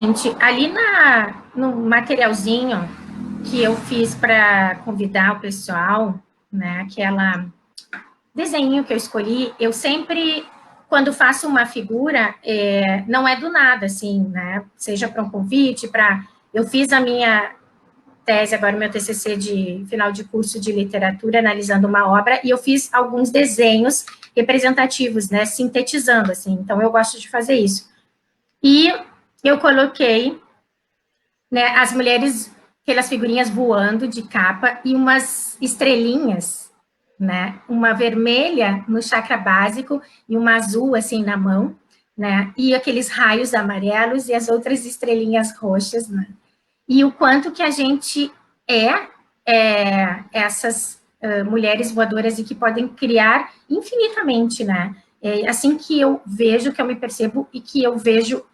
Gente, ali no materialzinho que eu fiz para convidar o pessoal, né, aquela desenho que eu escolhi, eu sempre, quando faço uma figura, não é do nada, assim, né, seja para um convite, eu fiz a minha tese, agora meu TCC de final de curso de literatura, analisando uma obra, e eu fiz alguns desenhos representativos, né, sintetizando, assim, então eu gosto de fazer isso. E eu coloquei, né, as mulheres, aquelas figurinhas voando de capa e umas estrelinhas, né, uma vermelha no chakra básico e uma azul, assim, na mão, né, e aqueles raios amarelos e as outras estrelinhas roxas, né, e o quanto que a gente essas mulheres voadoras e que podem criar infinitamente, né, assim que eu vejo, que eu me percebo e que eu vejo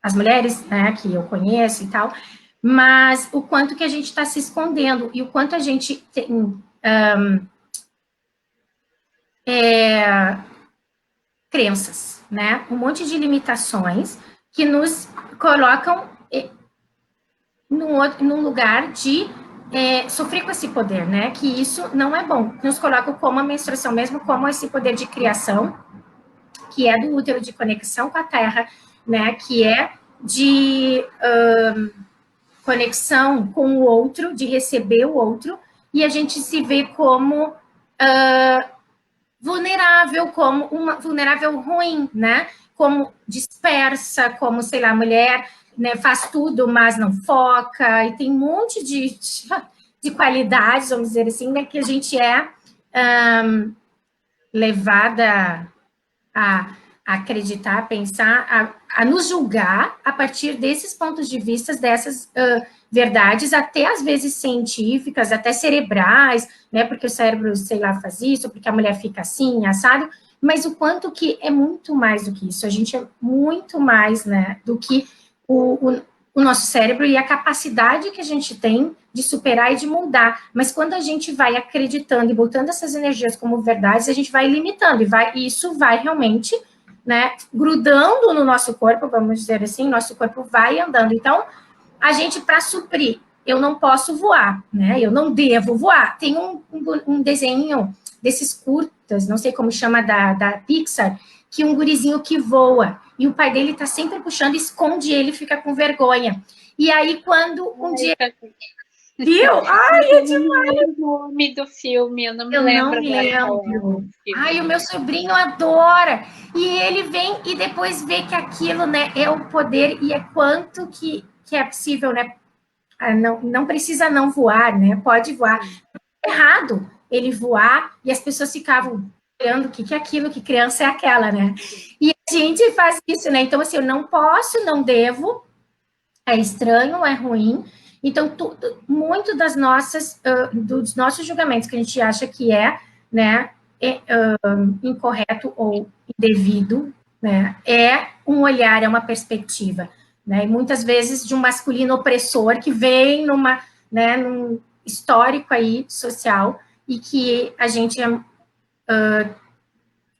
as mulheres, né, que eu conheço e tal, mas o quanto que a gente está se escondendo e o quanto a gente tem crenças, né, um monte de limitações que nos colocam num lugar de sofrer com esse poder, né, que isso não é bom, nos coloca como a menstruação mesmo, como esse poder de criação, que é do útero de conexão com a Terra, né, que é de conexão com o outro, de receber o outro, e a gente se vê como vulnerável, como uma vulnerável ruim, né? Como dispersa, como, sei lá, mulher, né, faz tudo, mas não foca, e tem um monte de qualidades, vamos dizer assim, né, que a gente é levada a acreditar, a pensar, a nos julgar a partir desses pontos de vista, dessas verdades, até às vezes científicas, até cerebrais, né, porque o cérebro, sei lá, faz isso, porque a mulher fica assim, assado, mas o quanto que é muito mais do que isso, a gente é muito mais, né, do que o nosso cérebro e a capacidade que a gente tem de superar e de mudar. Mas quando a gente vai acreditando e botando essas energias como verdades, a gente vai limitando e isso vai realmente, né, grudando no nosso corpo, vamos dizer assim, nosso corpo vai andando. Então, a gente, para suprir, eu não posso voar, né? Eu não devo voar. Tem um desenho desses curtas, não sei como chama, da Pixar, que um gurizinho que voa, e o pai dele tá sempre puxando, esconde ele, fica com vergonha. E aí, quando um dia... Viu? Ai, Mas eu não me lembro o nome do filme, eu não me eu não lembro me agora qual é o lembro. Ai, o filme. meu sobrinho adora. E ele vem e depois vê que aquilo, né, é o poder e é quanto que é possível, né? Não precisa não voar, né? Pode voar. Sim. É errado ele voar e as pessoas ficavam olhando o que é aquilo, que criança é aquela, né? E a gente faz isso, né? Então, assim, eu não posso, não devo, é estranho, é ruim. Então, muito dos nossos julgamentos que a gente acha que né, incorreto ou indevido, né, é um olhar, é uma perspectiva, né, e muitas vezes de um masculino opressor que vem num histórico aí social e que a gente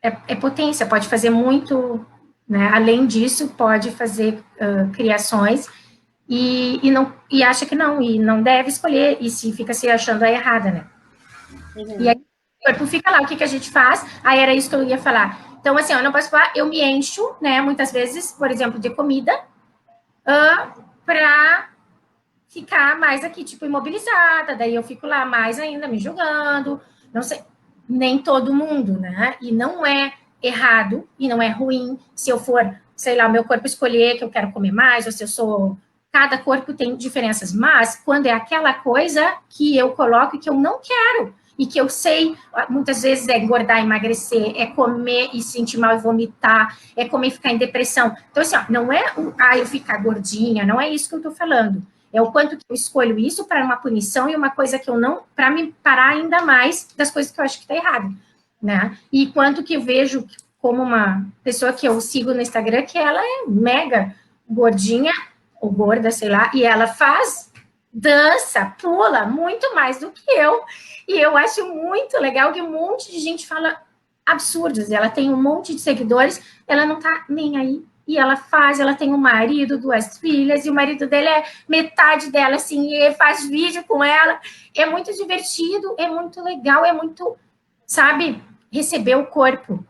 é potência, pode fazer muito, né, além disso, pode fazer criações e acha que não, e não deve escolher, e se fica se achando a errada, né? E aí Uhum. o corpo fica lá, o que, que a gente faz? Aí era isso que eu ia falar. Então, assim, eu não posso falar, eu me encho, né, muitas vezes, por exemplo, de comida, para ficar mais aqui, tipo, imobilizada, daí eu fico lá mais ainda me julgando, não sei, nem todo mundo, né? E não é errado e não é ruim se eu for, sei lá, o meu corpo escolher que eu quero comer mais, ou se eu sou. Cada corpo tem diferenças, mas quando é aquela coisa que eu coloco e que eu não quero, e que eu sei, muitas vezes é engordar, emagrecer, é comer e sentir mal e vomitar, é comer e ficar em depressão. Então, assim, ó, não é eu ficar gordinha, não é isso que eu tô falando. É o quanto que eu escolho isso para uma punição e uma coisa que eu não, para me parar ainda mais das coisas que eu acho que está errado, né? E quanto que eu vejo como uma pessoa que eu sigo no Instagram que ela é mega gordinha ou gorda, sei lá, e ela faz dança, pula muito mais do que eu. E eu acho muito legal que um monte de gente fala absurdos. Ela tem um monte de seguidores, ela não tá nem aí e ela tem um marido, 2 filhas, e o marido dele é metade dela, assim, e faz vídeo com ela, é muito divertido, é muito legal, é muito, sabe, receber o corpo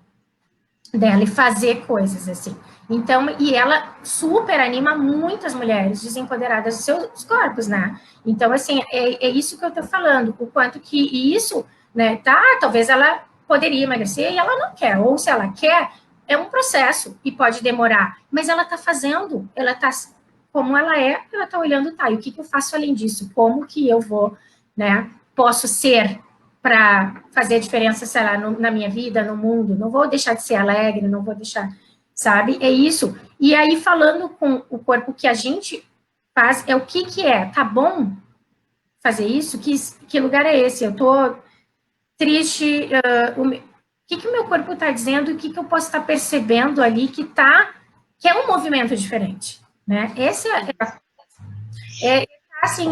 dela e fazer coisas, assim. Então, e ela super anima muitas mulheres desempoderadas dos seus corpos, né? Então, assim, é isso que eu tô falando, o quanto que isso, né, talvez ela poderia emagrecer e ela não quer, ou se ela quer, é um processo e pode demorar, mas ela tá fazendo, ela tá como ela tá olhando, e o que eu faço além disso? Como que eu vou, né, posso ser para fazer a diferença, sei lá, na minha vida, no mundo, não vou deixar de ser alegre, não vou deixar, sabe? É isso. E aí, falando com o corpo que a gente faz, é o que é, tá bom fazer isso? Que lugar é esse? Eu tô triste, o que o meu corpo está dizendo, o que eu posso estar percebendo ali que é um movimento diferente, né? Esse assim,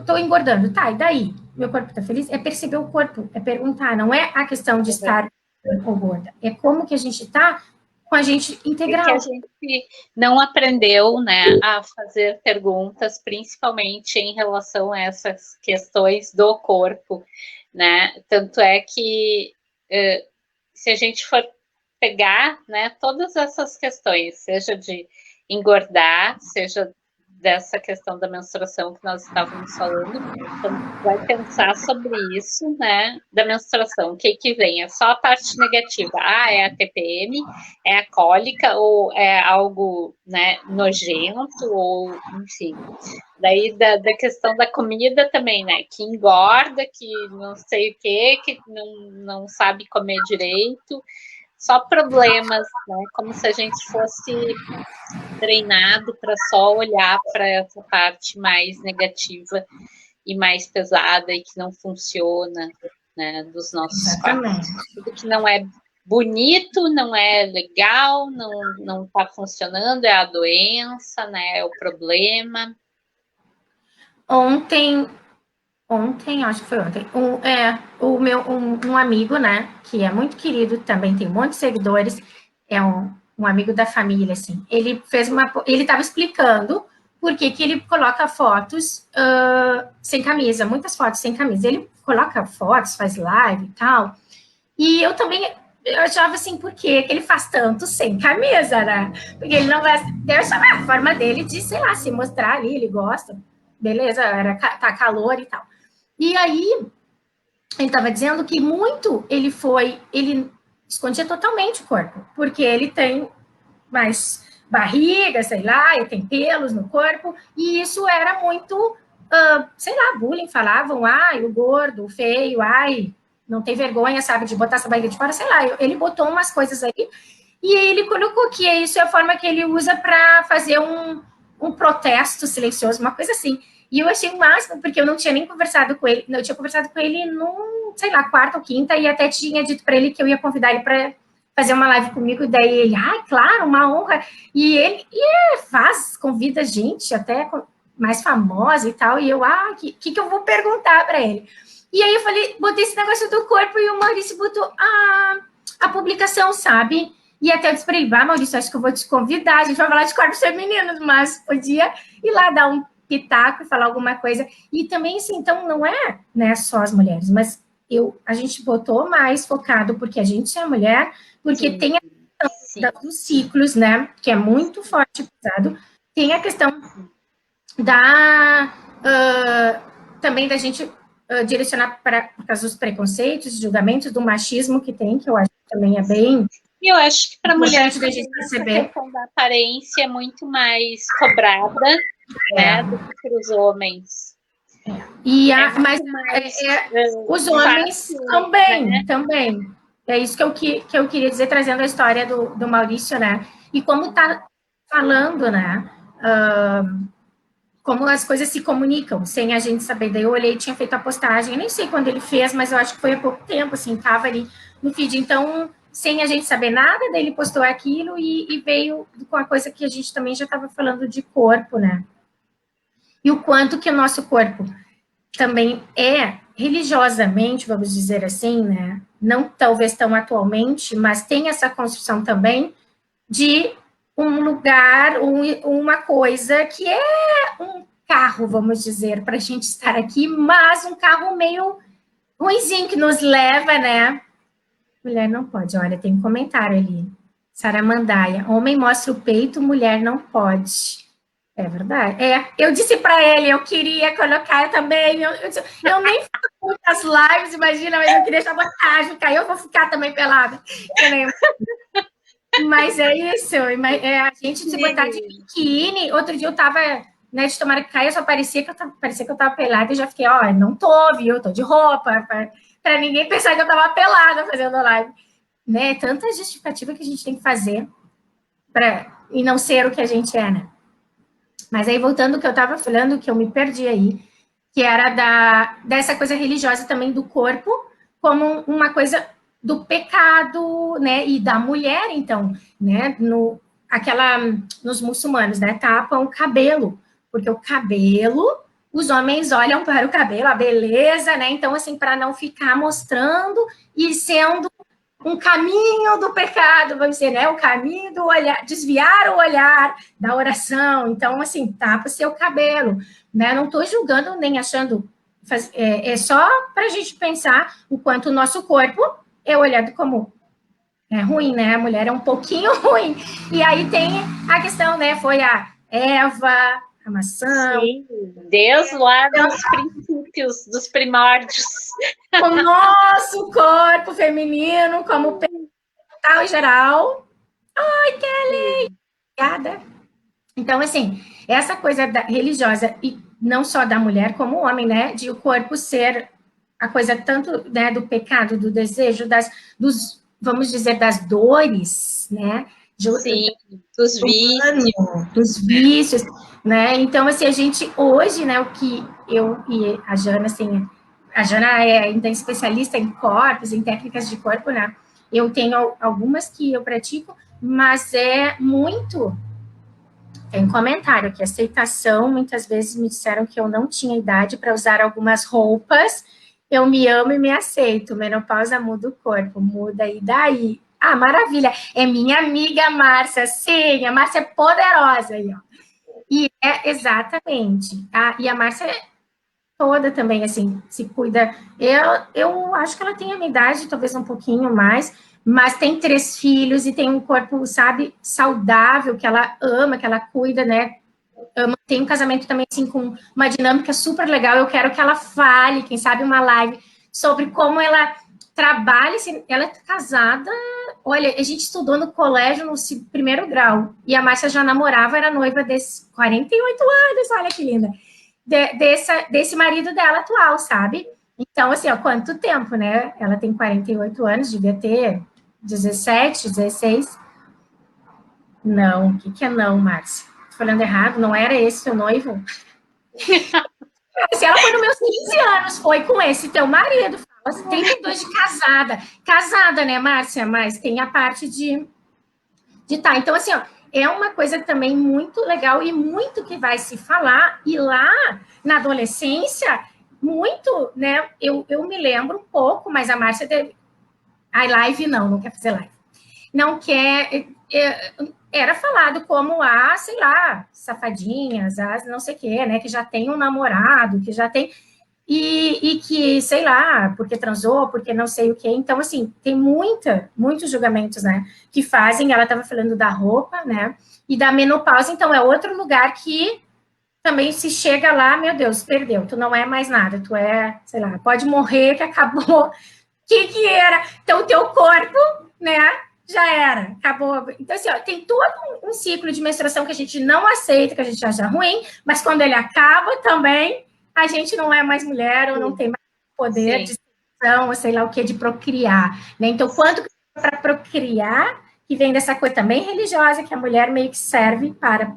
tô engordando, tá, e daí? Meu corpo tá feliz? É perceber o corpo, é perguntar, não é a questão de estar ou gorda, é como que a gente tá com a gente integral. É que a gente não aprendeu, né, a fazer perguntas, principalmente em relação a essas questões do corpo, né? Tanto é que se a gente for pegar, né, todas essas questões, seja de engordar, seja dessa questão da menstruação que nós estávamos falando, então vai pensar sobre isso, né, da menstruação, o que vem? É só a parte negativa, é a TPM, é a cólica, ou é algo, né, nojento, ou, enfim. Daí da questão da comida também, né, que engorda, que não sei o que não sabe comer direito, só problemas, né, como se a gente fosse treinado para só olhar para essa parte mais negativa e mais pesada e que não funciona, né, dos nossos corpos. Tudo que não é bonito, não é legal, não está funcionando, é a doença, né, é o problema. Ontem, acho que foi ontem, um amigo, né, que é muito querido, também tem um monte de seguidores, é um amigo da família, assim, ele estava explicando por que ele coloca fotos sem camisa, muitas fotos sem camisa. Ele coloca fotos, faz live e tal, e eu também, eu achava assim, por que ele faz tanto sem camisa, né? Porque ele não vai, deve chamar a forma dele de, sei lá, se mostrar ali, ele gosta, beleza, tá calor e tal. E aí, ele estava dizendo que ele escondia totalmente o corpo, porque ele tem mais barriga, sei lá, e tem pelos no corpo, e isso era muito, sei lá, bullying, falavam, o gordo, o feio, não tem vergonha, sabe, de botar essa barriga de fora, sei lá, ele botou umas coisas aí, e ele colocou que isso é a forma que ele usa para fazer um protesto silencioso, uma coisa assim. E eu achei o máximo, porque eu não tinha nem conversado com ele, eu tinha conversado com ele sei lá, quarta ou quinta, e até tinha dito para ele que eu ia convidar ele para fazer uma live comigo, e daí ele, claro, uma honra, e ele convida gente, até mais famosa e tal, e eu, que eu vou perguntar para ele? E aí eu falei, botei esse negócio do corpo, e o Maurício botou a publicação, sabe? E até eu disse para ele, Maurício, acho que eu vou te convidar, a gente vai falar de corpos femininos, mas podia ir lá dar um pitaco e falar alguma coisa. E também, assim, então, não é, né, só as mulheres, mas a gente botou mais focado porque a gente é mulher, porque sim, tem a questão dos ciclos, né, que é muito forte e pesado, tem a questão também da gente direcionar para os preconceitos, julgamentos, do machismo que tem, que eu acho que também é bem... E eu acho que para a mulher da gente perceber, a questão da aparência é muito mais cobrada, né, do que para os homens. Mas os homens também. É isso que eu queria dizer, trazendo a história do Maurício, né? E como tá falando, né? Como as coisas se comunicam, sem a gente saber. Daí eu olhei, tinha feito a postagem, nem sei quando ele fez, mas eu acho que foi há pouco tempo, assim, tava ali no feed. Então, sem a gente saber nada, daí ele postou aquilo e veio com a coisa que a gente também já estava falando de corpo, né? E o quanto que o nosso corpo também é religiosamente, vamos dizer assim, né? Não talvez tão atualmente, mas tem essa construção também de um lugar, uma coisa que é um carro, vamos dizer, para a gente estar aqui, mas um carro meio ruinzinho que nos leva, né? Mulher não pode, olha, tem um comentário ali. Saramandaia, homem mostra o peito, mulher não pode. É verdade. Eu disse para ele, eu queria colocar eu também. Eu nem faço muitas lives, imagina, mas eu queria já botar, Juca, eu vou ficar também pelada. Mas é isso, a gente se botar de biquíni. Outro dia eu tava, né, de tomara que caia, só parecia que eu tava pelada e já fiquei, ó, não tô, viu? Tô de roupa, para ninguém pensar que eu tava pelada fazendo live. Né? Tanta justificativa que a gente tem que fazer e não ser o que a gente é, né? Mas aí, voltando ao que eu estava falando, que eu me perdi aí, que era dessa coisa religiosa também do corpo, como uma coisa do pecado, né? E da mulher, então, né? Nos muçulmanos, né? Tapam o cabelo, porque o cabelo, os homens olham para o cabelo, a beleza, né? Então, assim, para não ficar mostrando e sendo um caminho do pecado, vamos dizer, né? O caminho do olhar, desviar o olhar da oração. Então, assim, tapa seu cabelo, né? Não estou julgando nem achando, é só para a gente pensar o quanto o nosso corpo é olhado como ruim, né? A mulher é um pouquinho ruim. E aí tem a questão, né? Foi a Eva, a maçã. Sim, desde lá dos princípios, dos primórdios. O nosso corpo feminino, como tal em geral. Oi, Kelly! Obrigada. Então, assim, essa coisa religiosa, e não só da mulher, como o homem, né? De o corpo ser a coisa tanto, né, do pecado, do desejo, vamos dizer, das dores, né? Sim, dos vícios. Dos vícios, né? Então, assim, a gente hoje, né, o que eu e a Jana, assim, a Jana é ainda especialista em corpos, em técnicas de corpo, né? Eu tenho algumas que eu pratico, mas é muito. Tem comentário que aceitação, muitas vezes me disseram que eu não tinha idade para usar algumas roupas. Eu me amo e me aceito. Menopausa muda o corpo, muda e daí? Ah, maravilha. É minha amiga Márcia. Sim, a Márcia é poderosa aí, ó. E é exatamente. E a Márcia é toda também, assim, se cuida. Eu acho que ela tem a minha idade, talvez um pouquinho mais, mas tem 3 filhos e tem um corpo, sabe, saudável, que ela ama, que ela cuida, né? Tem um casamento também, assim, com uma dinâmica super legal. Eu quero que ela fale, quem sabe, uma live sobre como ela trabalha. Assim, ela é casada. Olha, a gente estudou no colégio no primeiro grau e a Márcia já namorava, era noiva desses 48 anos. Olha que linda. Desse marido dela atual, sabe? Então, assim, ó, quanto tempo, né? Ela tem 48 anos, devia ter 17, 16. Não, o que é não, Márcia? Tô falando errado, não era esse seu noivo? Se ela foi nos meus 15 anos, foi com esse teu marido, fala, 32 de casada. Casada, né, Márcia? Mas tem a parte de tá. Então, assim, ó, é uma coisa também muito legal e muito que vai se falar. E lá, na adolescência, muito, né? Eu me lembro um pouco, mas a Márcia teve. A live não quer fazer live. Não quer. Era falado como sei lá, safadinhas, as não sei o quê, né? Que já tem um namorado, que já tem. E que, sei lá, porque transou, porque não sei o quê. Então, assim, tem muitos julgamentos, né? Que fazem, ela estava falando da roupa, né? E da menopausa, então é outro lugar que também se chega lá, meu Deus, perdeu, tu não é mais nada, tu é, sei lá, pode morrer que acabou. O que era? Então, o teu corpo, né? Já era, acabou. Então, assim, ó, tem todo um ciclo de menstruação que a gente não aceita, que a gente acha ruim, mas quando ele acaba também, a gente não é mais mulher ou não tem mais poder de decisão, ou sei lá o que, de procriar. Né? Então, quanto para procriar, que vem dessa coisa também religiosa, que a mulher meio que serve para.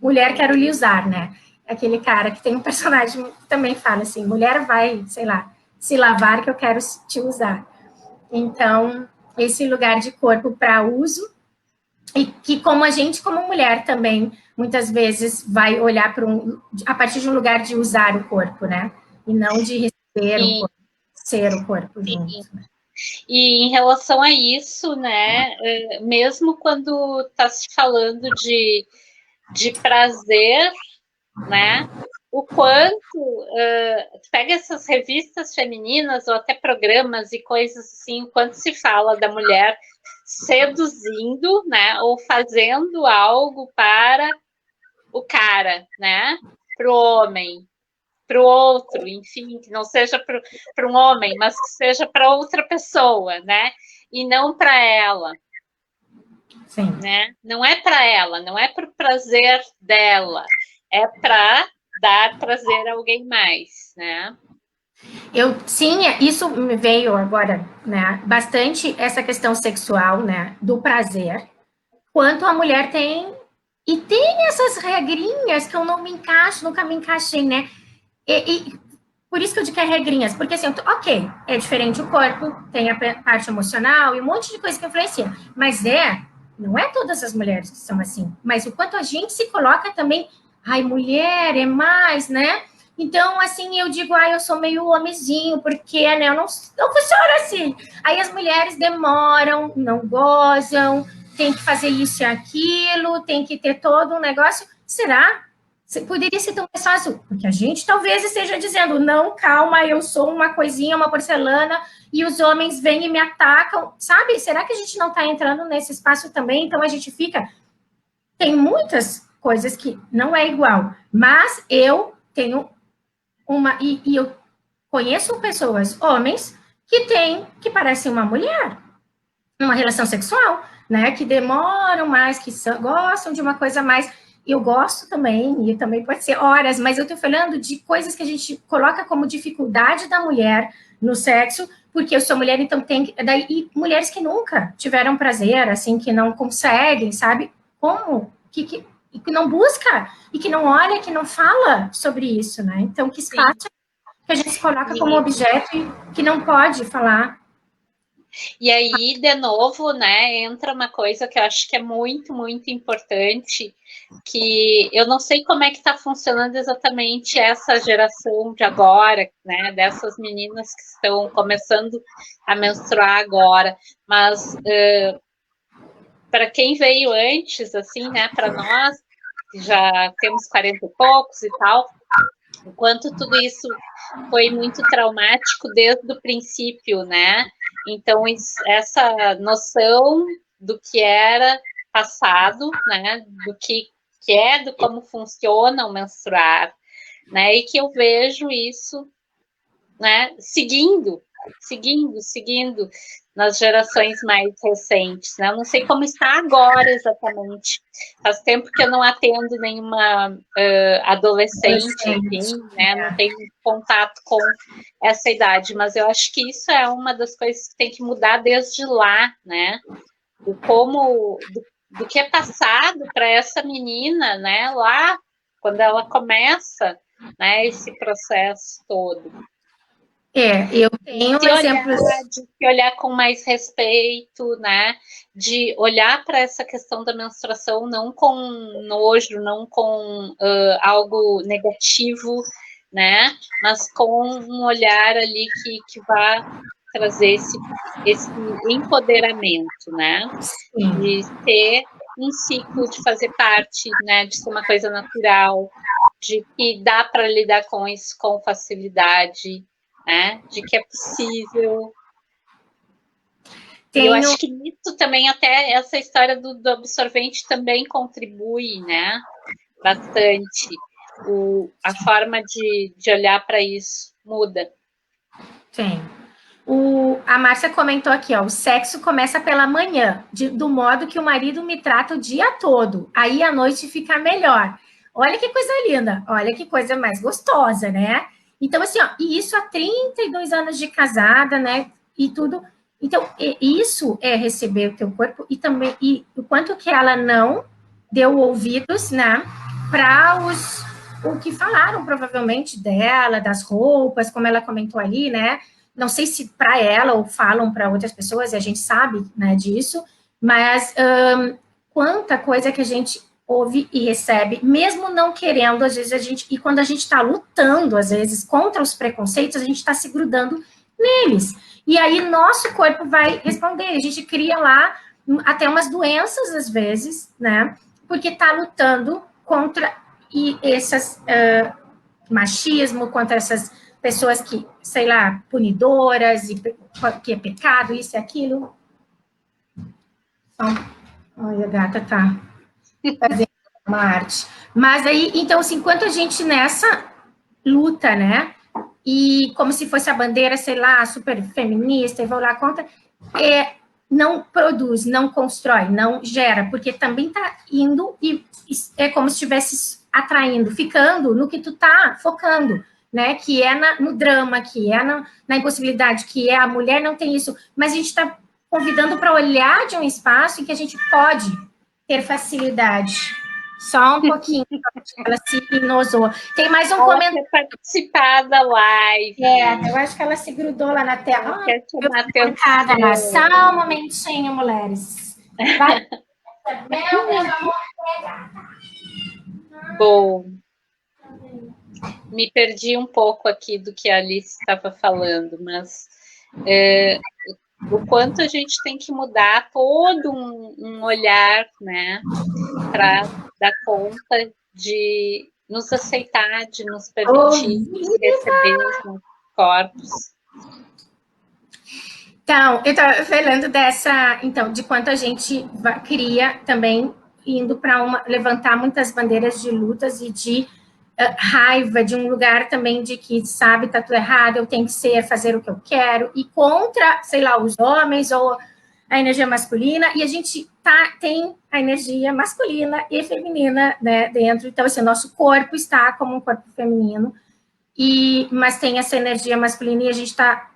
Mulher quero lhe usar, né? Aquele cara que tem um personagem que também fala assim: mulher vai, sei lá, se lavar que eu quero te usar. Então, esse lugar de corpo para uso, e que como a gente, como mulher também, muitas vezes vai olhar para a partir de um lugar de usar o corpo, né? E não de receber o corpo, ser o corpo junto. Né? E em relação a isso, né, mesmo quando está se falando de prazer, né, o quanto pega essas revistas femininas ou até programas e coisas assim, o quanto se fala da mulher seduzindo, né, ou fazendo algo para o cara, né, para o homem, para o outro, enfim, que não seja para um homem, mas que seja para outra pessoa, né, e não para ela. Sim. Né? Não é para ela, não é para o prazer dela, é para dar prazer a alguém mais, né? Sim, isso me veio agora, né, bastante essa questão sexual, né, do prazer, quanto a mulher tem, e tem essas regrinhas que eu não me encaixo, nunca me encaixei, né, e por isso que eu digo que é regrinhas, porque assim, ok, é diferente o corpo, tem a parte emocional e um monte de coisa que influencia, mas não é todas as mulheres que são assim, mas o quanto a gente se coloca também, ai, mulher é mais, né? Então, assim, eu digo, ai, eu sou meio homenzinho, porque, né, eu não funciona assim. Aí as mulheres demoram, não gozam, tem que fazer isso e aquilo, tem que ter todo um negócio. Será? Poderia ser tão mais fácil, porque a gente talvez esteja dizendo, não, calma, eu sou uma coisinha, uma porcelana, e os homens vêm e me atacam, sabe? Será que a gente não está entrando nesse espaço também? Então a gente fica. Tem muitas coisas que não é igual, mas eu tenho uma. E eu conheço pessoas, homens, que parecem uma mulher, uma relação sexual, né? Que demoram mais, que gostam de uma coisa mais. Eu gosto também, e também pode ser horas, mas eu estou falando de coisas que a gente coloca como dificuldade da mulher no sexo, porque eu sou mulher, então tem. Daí, e mulheres que nunca tiveram prazer, assim, que não conseguem, sabe? Como? Que não busca, e que não olha, que não fala sobre isso, né? Então, que espaço que a gente se coloca como objeto e que não pode falar. E aí, de novo, né, entra uma coisa que eu acho que é muito, muito importante, que eu não sei como é que está funcionando exatamente essa geração de agora, né, dessas meninas que estão começando a menstruar agora, mas para quem veio antes, assim, né, para nós, que já temos 40 e poucos e tal, enquanto tudo isso foi muito traumático desde o princípio, né? Então, essa noção do que era passado, né? Do que é, do como funciona o menstruar, né? E que eu vejo isso, né? Seguindo nas gerações mais recentes, né? Eu não sei como está agora exatamente. Faz tempo que eu não atendo nenhuma adolescente, enfim, né? Não tenho contato com essa idade, mas eu acho que isso é uma das coisas que tem que mudar desde lá, né? Do que é passado para essa menina, né? Lá, quando ela começa, né? Esse processo todo. Eu tenho exemplos. De olhar com mais respeito, né? De olhar para essa questão da menstruação não com nojo, não com algo negativo, né? Mas com um olhar ali que vai trazer esse empoderamento, né? Sim. De ter um ciclo, de fazer parte, né? De ser uma coisa natural, de que dá para lidar com isso com facilidade, né? De que é possível. E eu acho que nisso também até essa história do absorvente também contribui, né? Bastante. A forma de olhar para isso muda. Sim. A Márcia comentou aqui, ó, o sexo começa pela manhã, do modo que o marido me trata o dia todo. Aí à noite fica melhor. Olha que coisa linda, olha que coisa mais gostosa, né? Então, assim, ó, e isso há 32 anos de casada, né? E tudo. Então, isso é receber o teu corpo e também e o quanto que ela não deu ouvidos, né? Para o que falaram provavelmente dela, das roupas, como ela comentou ali, né? Não sei se para ela ou falam para outras pessoas, e a gente sabe, né, disso, mas quanta coisa que a gente ouve e recebe, mesmo não querendo, às vezes e quando a gente está lutando, às vezes, contra os preconceitos, a gente está se grudando neles. E aí nosso corpo vai responder. A gente cria lá até umas doenças, às vezes, né? Porque está lutando contra esses machismo, contra essas pessoas que, sei lá, punidoras, e que é pecado, isso e aquilo. Olha, a gata tá fazendo uma arte. Mas aí, então, assim, enquanto a gente nessa luta, né? E como se fosse a bandeira, sei lá, super feminista, e vou lá contra, não produz, não constrói, não gera, porque também está indo e é como se estivesse atraindo, ficando no que tu tá focando, né? Que é no drama, que é na impossibilidade, que é a mulher não tem isso, mas a gente está convidando para olhar de um espaço em que a gente pode ter facilidade. Só um pouquinho, ela se hipnosou. Tem mais um comentário. Quer participar da live. Eu acho que ela se grudou lá na tela. Quer chamar atenção. Só um momentinho, mulheres. Vai. Meu amor, Bom, me perdi um pouco aqui do que a Alice estava falando, mas o quanto a gente tem que mudar todo um olhar, né, para dar conta de nos aceitar, de nos permitir receber os nossos corpos. Então, eu estava falando de quanto a gente cria também, indo para levantar muitas bandeiras de lutas e de raiva, de um lugar também de que, sabe, tá tudo errado, eu tenho que fazer o que eu quero, e contra, sei lá, os homens ou a energia masculina, e a gente tem a energia masculina e feminina, né, dentro. Então, assim, o nosso corpo está como um corpo feminino, mas tem essa energia masculina e a gente está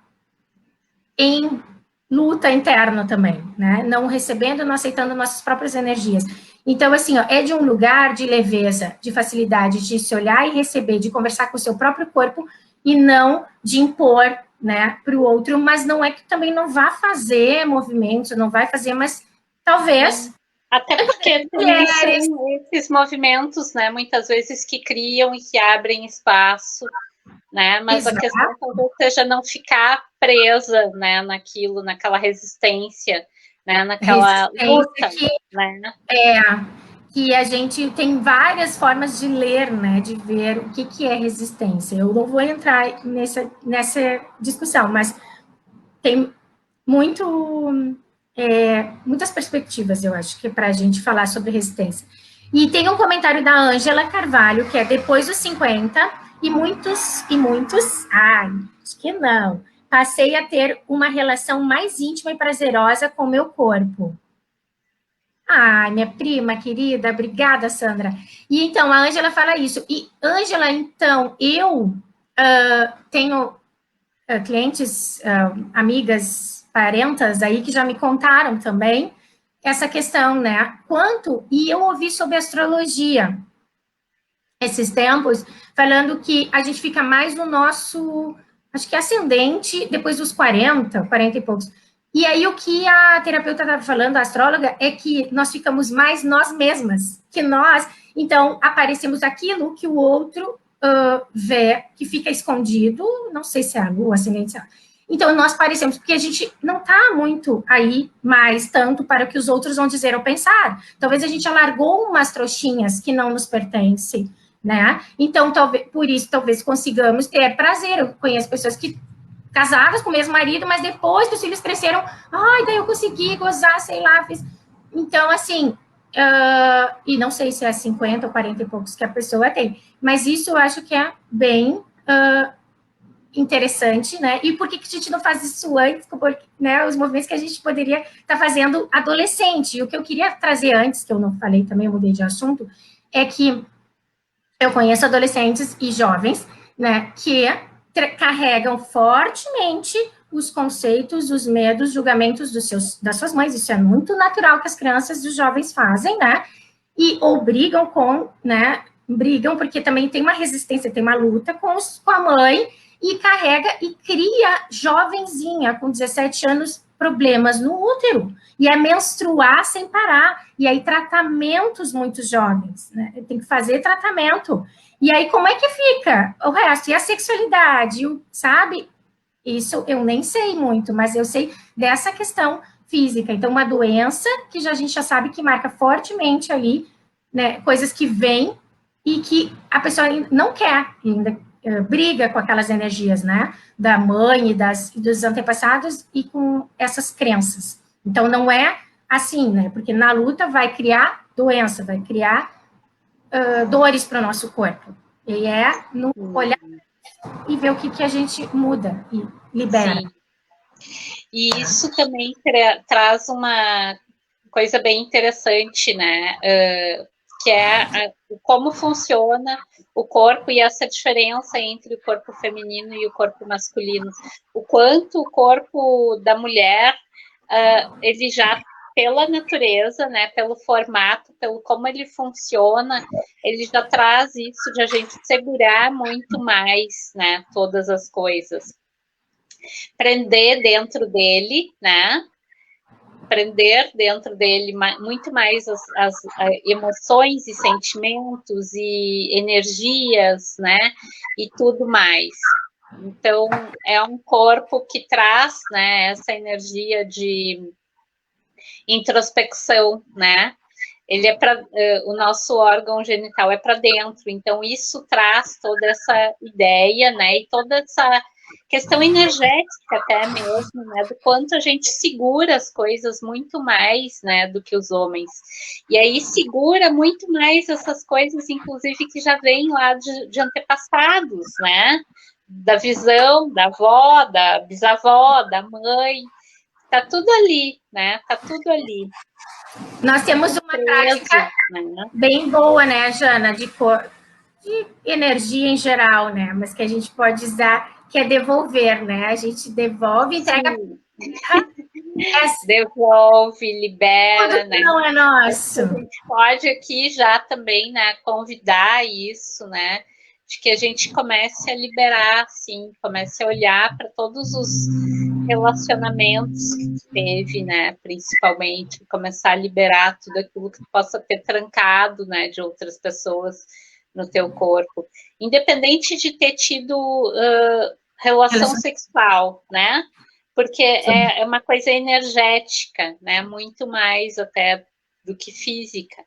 em luta interna também, né? Não recebendo, não aceitando nossas próprias energias. Então, assim, é de um lugar de leveza, de facilidade, de se olhar e receber, de conversar com o seu próprio corpo e não de impor, né, para o outro, mas não é que também não vá fazer movimentos, não vai fazer, mas talvez... Até porque também são esses movimentos, né, muitas vezes que criam e que abrem espaço, né, mas exato. A questão talvez seja não ficar presa, né, naquilo, naquela resistência, né, naquela luta, né? Que a gente tem várias formas de ler, né, de ver o que é resistência. Eu não vou entrar nessa discussão, mas tem muitas perspectivas, eu acho, que é para a gente falar sobre resistência. E tem um comentário da Ângela Carvalho, que é depois dos 50, e muitos, acho que não, passei a ter uma relação mais íntima e prazerosa com o meu corpo. Ai, minha prima querida, obrigada, Sandra. E então, a Ângela fala isso. E, Ângela, então, eu tenho clientes, amigas, parentas aí que já me contaram também essa questão, né? E eu ouvi sobre astrologia esses tempos, falando que a gente fica mais no nosso, acho que ascendente, depois dos 40 e poucos. E aí, o que a terapeuta estava falando, a astróloga, é que nós ficamos mais nós mesmas, que nós, então, aparecemos aquilo que o outro vê, que fica escondido, não sei se é a lua, ascendente, então, nós parecemos, porque a gente não está muito aí mais tanto para o que os outros vão dizer ou pensar. Talvez a gente alargou umas trouxinhas que não nos pertencem, né? Então, talvez consigamos ter prazer. Eu conheço pessoas que casadas com o mesmo marido, mas depois que os filhos cresceram, daí eu consegui gozar, sei lá, fiz... Então, assim, e não sei se é 50 ou 40 e poucos que a pessoa tem, mas isso eu acho que é bem interessante, né? E por que a gente não faz isso antes, né? Os movimentos que a gente poderia estar fazendo adolescente. E o que eu queria trazer antes, que eu não falei também, eu mudei de assunto, é que eu conheço adolescentes e jovens, né, que carregam fortemente os conceitos, os medos, julgamentos das suas mães. Isso é muito natural que as crianças e os jovens fazem, né? Ou brigam brigam porque também tem uma resistência, tem uma luta com a mãe, e carrega e cria jovenzinha com 17 anos problemas no útero, e é menstruar sem parar, e aí tratamentos muito jovens, né? Tem que fazer tratamento, e aí como é que fica o resto? E a sexualidade, sabe? Isso eu nem sei muito, mas eu sei dessa questão física. Então, uma doença que a gente já sabe que marca fortemente ali, né, coisas que vêm e que a pessoa não quer, ainda briga com aquelas energias, né, da mãe e dos antepassados e com essas crenças. Então, não é assim, né, porque na luta vai criar doença, vai criar dores para o nosso corpo. E é no olhar e ver o que a gente muda e libera. Sim. E isso também traz uma coisa bem interessante, né? Que é como funciona o corpo e essa diferença entre o corpo feminino e o corpo masculino. O quanto o corpo da mulher, ele já, pela natureza, né, pelo formato, pelo como ele funciona, ele já traz isso de a gente segurar muito mais, né, todas as coisas. Prender dentro dele, né? Prender dentro dele muito mais as emoções e sentimentos e energias, né? E tudo mais. Então, é um corpo que traz, né, essa energia de introspecção, né? Ele é para o nosso órgão genital é para dentro, então isso traz toda essa ideia, né? E toda essa questão energética até mesmo, né, do quanto a gente segura as coisas muito mais, né, do que os homens. E aí segura muito mais essas coisas, inclusive, que já vêm lá de antepassados, né, da visão da avó, da bisavó, da mãe, tá tudo ali, né, tá tudo ali. Nós temos uma prática bem boa, né, Jana, de energia em geral, né, mas que a gente pode usar, que é devolver, né, a gente devolve, entrega... Devolve, libera, tudo, né? Não é nosso. A gente pode aqui já também, né, convidar isso, né, de que a gente comece a liberar, sim, comece a olhar para todos os relacionamentos que tu teve, né, principalmente, começar a liberar tudo aquilo que tu possa ter trancado, né, de outras pessoas no teu corpo, independente de ter tido relação sexual, né, porque é uma coisa energética, né, muito mais até do que física,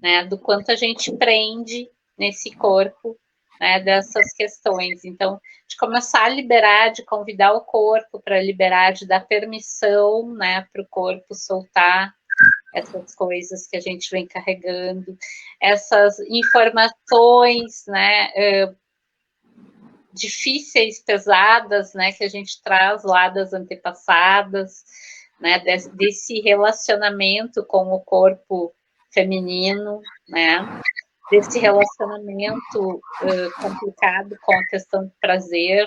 né, do quanto a gente prende nesse corpo, né, dessas questões. Então, de começar a liberar, de convidar o corpo para liberar, de dar permissão, né, para o corpo soltar essas coisas que a gente vem carregando, essas informações, né, difíceis, pesadas, né, que a gente traz lá das antepassadas, né, desse relacionamento com o corpo feminino, né, desse relacionamento complicado com a questão do prazer,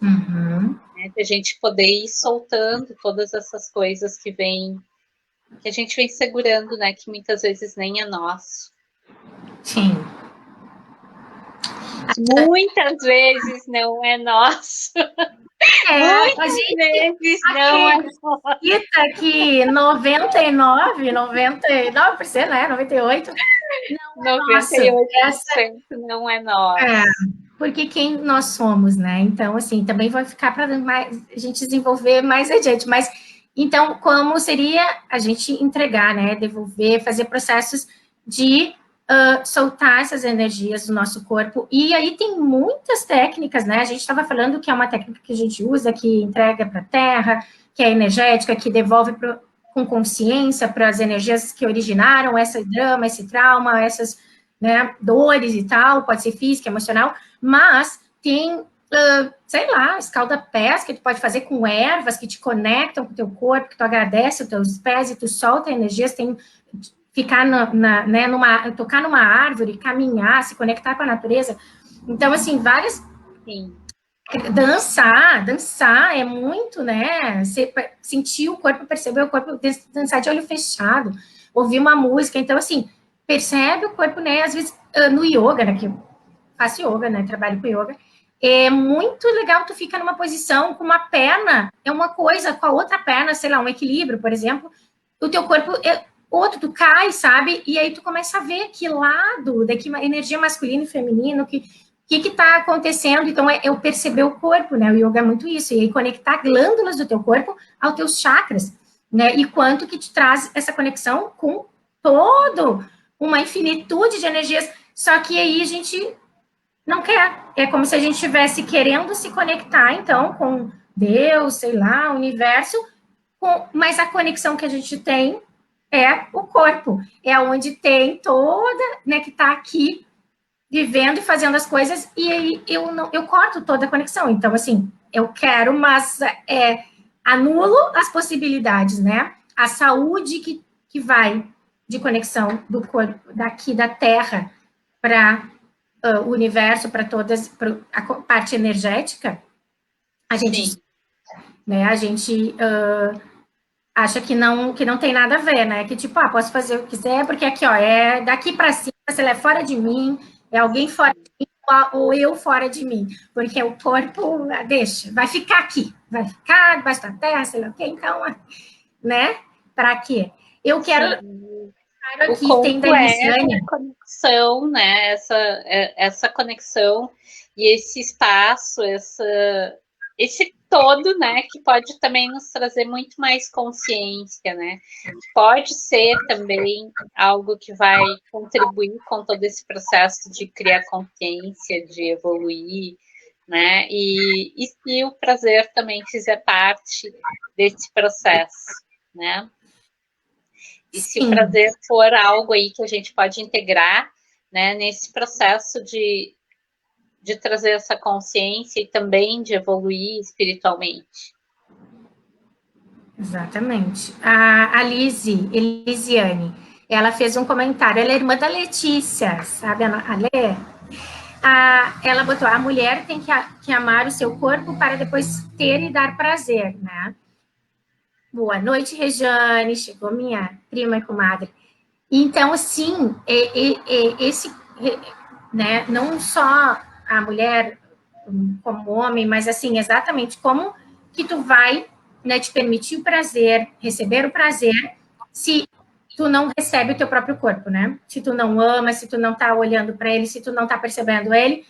né, de a gente poder ir soltando todas essas coisas que a gente vem segurando, né, que muitas vezes nem é nosso. Sim. Muitas vezes não é nosso. Muitas vezes não é nosso. Que 99%, né? 98%. Não é 98% não é nosso. Porque quem nós somos, né? Então, assim, também vai ficar para a gente desenvolver mais adiante. Mas, então, como seria a gente entregar, né? Devolver, fazer processos de soltar essas energias do nosso corpo. E aí tem muitas técnicas, né? A gente estava falando que é uma técnica que a gente usa, que entrega para a terra, que é energética, que devolve com consciência para as energias que originaram esse drama, esse trauma, essas, né, dores e tal, pode ser física, emocional, mas tem, sei lá, escalda-pés que tu pode fazer com ervas que te conectam com o teu corpo, que tu agradece os teus pés e tu solta energias, tem ficar né, tocar numa árvore, caminhar, se conectar com a natureza. Então, assim, várias... Sim. Dançar é muito, né? Você sentir o corpo, perceber o corpo, dançar de olho fechado, ouvir uma música. Então, assim, percebe o corpo, né? Às vezes, no yoga, né? Que eu faço yoga, né? Trabalho com yoga. É muito legal tu fica numa posição com uma perna, é uma coisa, com a outra perna, sei lá, um equilíbrio, por exemplo. O teu corpo é outro, tu cai, sabe? E aí tu começa a ver que lado, daqui uma energia masculina e feminino, que que está acontecendo? Então, eu perceber o corpo, né? O yoga é muito isso, e aí conectar glândulas do teu corpo aos teus chakras, né? E quanto que te traz essa conexão com todo uma infinitude de energias, só que aí a gente não quer. É como se a gente estivesse querendo se conectar, então, com Deus, sei lá, o universo, mas a conexão que a gente tem é o corpo, é onde tem toda, né, que está aqui vivendo e fazendo as coisas, e aí eu corto toda a conexão. Então, assim, eu quero, mas anulo as possibilidades, né? A saúde que vai de conexão do corpo, daqui da Terra para o universo, para todas, pra a parte energética, a gente, Sim. né, a gente acha que não tem nada a ver, né? Que tipo, posso fazer o que quiser, porque aqui, ó, é daqui para cima, se ela é fora de mim, é alguém fora de mim, ou eu fora de mim, porque o corpo, deixa, vai ficar aqui, vai ficar debaixo da terra, sei lá o quê, então, né? Para quê? Eu quero O aqui, tem da corpo é Elisiane. conexão, né? Essa conexão e esse espaço, esse todo, né? Que pode também nos trazer muito mais consciência, né? Pode ser também algo que vai contribuir com todo esse processo de criar consciência, de evoluir, né? E se o prazer também fizer parte desse processo, né? E se o prazer for algo aí que a gente pode integrar, né, nesse processo de trazer essa consciência e também de evoluir espiritualmente. Exatamente. A Elisiane, ela fez um comentário, ela é irmã da Letícia, sabe a Lê? Ela botou, a mulher tem que amar o seu corpo para depois ter e dar prazer, né? Boa noite, Rejane, chegou minha prima e comadre. Então, assim, esse, né, não só a mulher como homem, mas assim, exatamente como que tu vai, né, te permitir o prazer, receber o prazer, se tu não recebe o teu próprio corpo, né? Se tu não ama, se tu não tá olhando para ele, se tu não tá percebendo ele,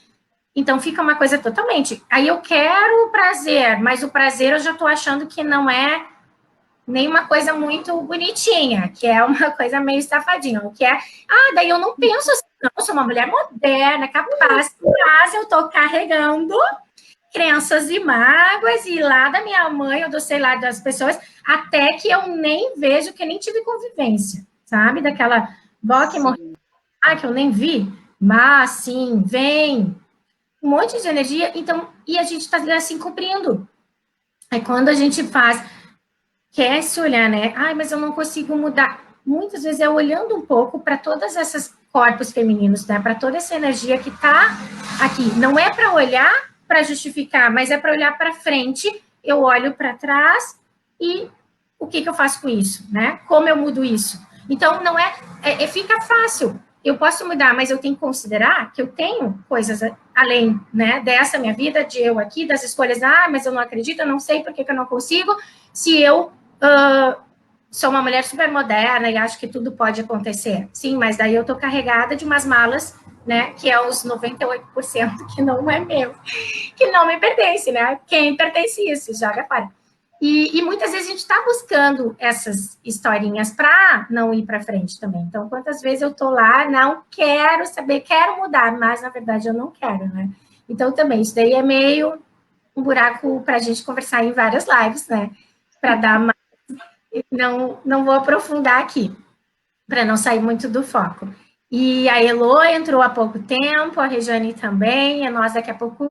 então fica uma coisa totalmente. Aí eu quero o prazer, mas o prazer eu já tô achando que não é nem uma coisa muito bonitinha, que é uma coisa meio safadinha, o que é, daí eu não penso assim, não, eu sou uma mulher moderna, capaz, mas eu tô carregando crenças e mágoas, e lá da minha mãe, ou do sei lá, das pessoas, até que eu nem vejo, que nem tive convivência, sabe? Daquela vó que morreu, que eu nem vi, mas sim, vem, um monte de energia, então, e a gente tá assim cumprindo. Aí quando a gente faz, quer se olhar, né? Mas eu não consigo mudar. Muitas vezes é olhando um pouco para todas essas corpos femininos, né? Para toda essa energia que está aqui. Não é para olhar para justificar, mas é para olhar para frente. Eu olho para trás e o que eu faço com isso, né? Como eu mudo isso? Então, não fica fácil. Eu posso mudar, mas eu tenho que considerar que eu tenho coisas além, né, dessa minha vida, de eu aqui, das escolhas, mas eu não acredito, eu não sei por que eu não consigo, se eu sou uma mulher super moderna e acho que tudo pode acontecer. Sim, mas daí eu tô carregada de umas malas, né, que é os 98% que não é meu, que não me pertence, né? Quem pertence isso, joga fora. E muitas vezes a gente está buscando essas historinhas para não ir para frente também. Então, quantas vezes eu tô lá, não quero saber, quero mudar, mas na verdade eu não quero, né? Então, também, isso daí é meio um buraco para a gente conversar em várias lives, né? Para dar mais. Não vou aprofundar aqui, para não sair muito do foco. E a Elo entrou há pouco tempo, a Rejane também, e nós daqui a pouco